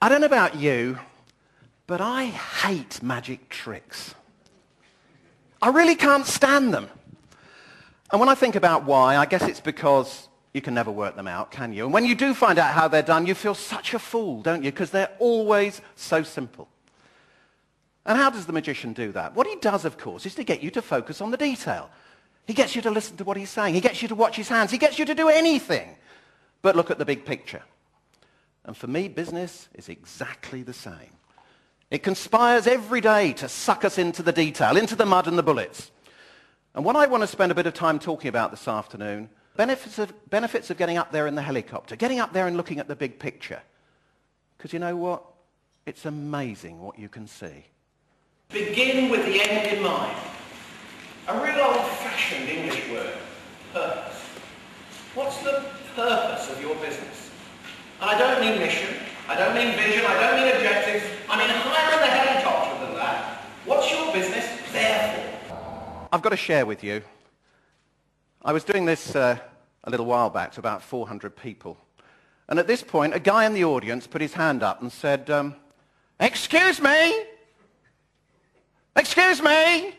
I don't know about you, but I hate magic tricks. I really can't stand them. And when I think about why, I guess it's because you can never work them out, can you? And when you do find out how they're done, you feel such a fool, don't you? Because they're always so simple. And how does the magician do that? What he does, of course, is to get you to focus on the detail. He gets you to listen to what he's saying. He gets you to watch his hands. He gets you to do anything but look at the big picture. And for me, business is exactly the same. It conspires every day to suck us into the detail, into the mud and the bullets. And what I want to spend a bit of time talking about this afternoon, benefits of getting up there in the helicopter, getting up there and looking at the big picture. Because you know what? It's amazing what you can see. Begin with the end in mind. A real old-fashioned English word, purpose. What's the purpose of your business? And I don't mean mission, I don't mean vision, I don't mean objectives, I mean higher in the helicopter than that. What's your business there for? I've got to share with you. I was doing this a little while back to about 400 people. And at this point, a guy in the audience put his hand up and said, "Excuse me? Excuse me?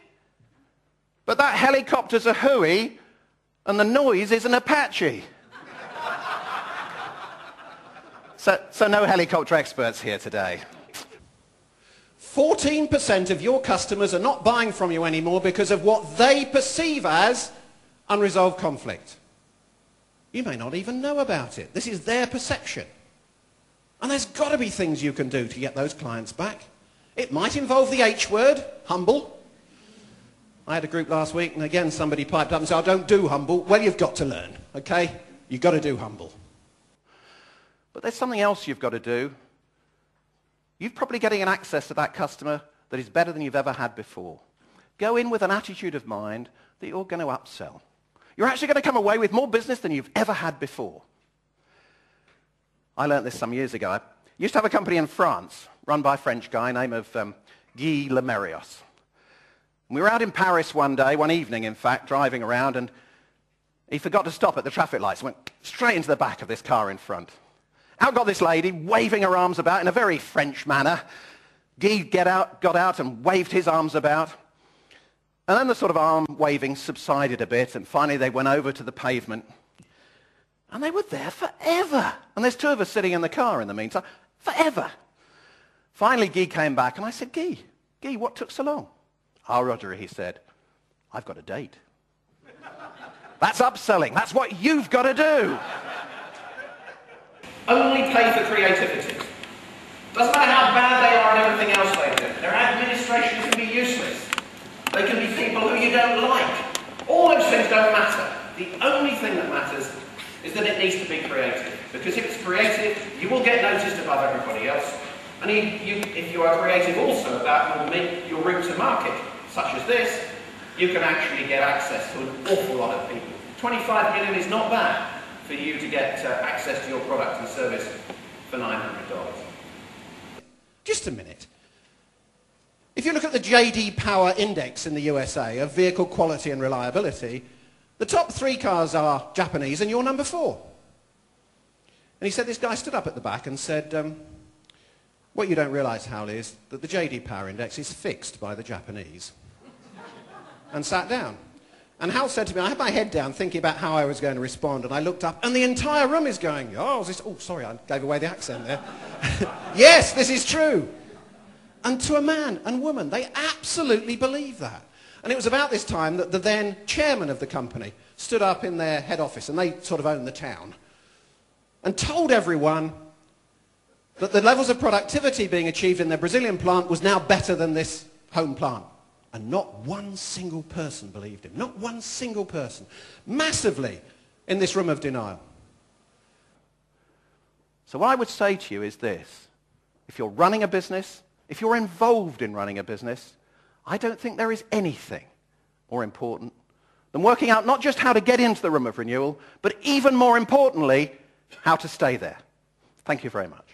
But that helicopter's a hooey and the noise is an Apache." So no helicopter experts here today. 14% of your customers are not buying from you anymore because of what they perceive as unresolved conflict. You may not even know about it. This is their perception. And there's got to be things you can do to get those clients back. It might involve the H word, humble. I had a group last week and again somebody piped up and said, "I don't do humble." Well, you've got to learn, okay? You've got to do humble. But there's something else you've got to do. You're probably getting an access to that customer that is better than you've ever had before. Go in with an attitude of mind that you're going to upsell. You're actually going to come away with more business than you've ever had before. I learned this some years ago. I used to have a company in France run by a French guy named Guy Lemerios. We were out in Paris one day, one evening in fact, driving around, and he forgot to stop at the traffic lights, went straight into the back of this car in front. Out got this lady, waving her arms about in a very French manner. Guy got out and waved his arms about. And then the sort of arm waving subsided a bit, and finally they went over to the pavement. And they were there forever. And there's two of us sitting in the car in the meantime. Forever. Finally, Guy came back, and I said, Guy, what took so long? "Ah, Roger," he said, "I've got a date." That's upselling. That's what you've got to do. Only pay for creativity. Doesn't matter how bad they are and everything else they do. Their administration can be useless. They can be people who you don't like. All those things don't matter. The only thing that matters is that it needs to be creative. Because if it's creative, you will get noticed above everybody else. And if you are creative also about your route to market, such as this, you can actually get access to an awful lot of people. 25 million is not bad for you to get access to your product and service for $900. Just a minute. If you look at the J.D. Power Index in the USA of vehicle quality and reliability, the top 3 cars are Japanese and you're number 4. And he said this guy stood up at the back and said, what you don't realise, Hal, is that the J.D. Power Index is fixed by the Japanese. And sat down. And Hal said to me, I had my head down thinking about how I was going to respond, and I looked up and the entire room is going, oh sorry, I gave away the accent there. Yes, this is true. And to a man and woman, they absolutely believe that. And it was about this time that the then chairman of the company stood up in their head office, and they sort of owned the town, and told everyone that the levels of productivity being achieved in their Brazilian plant was now better than this home plant. And not one single person believed him. Not one single person. Massively in this room of denial. So what I would say to you is this. If you're running a business, if you're involved in running a business, I don't think there is anything more important than working out not just how to get into the room of renewal, but even more importantly, how to stay there. Thank you very much.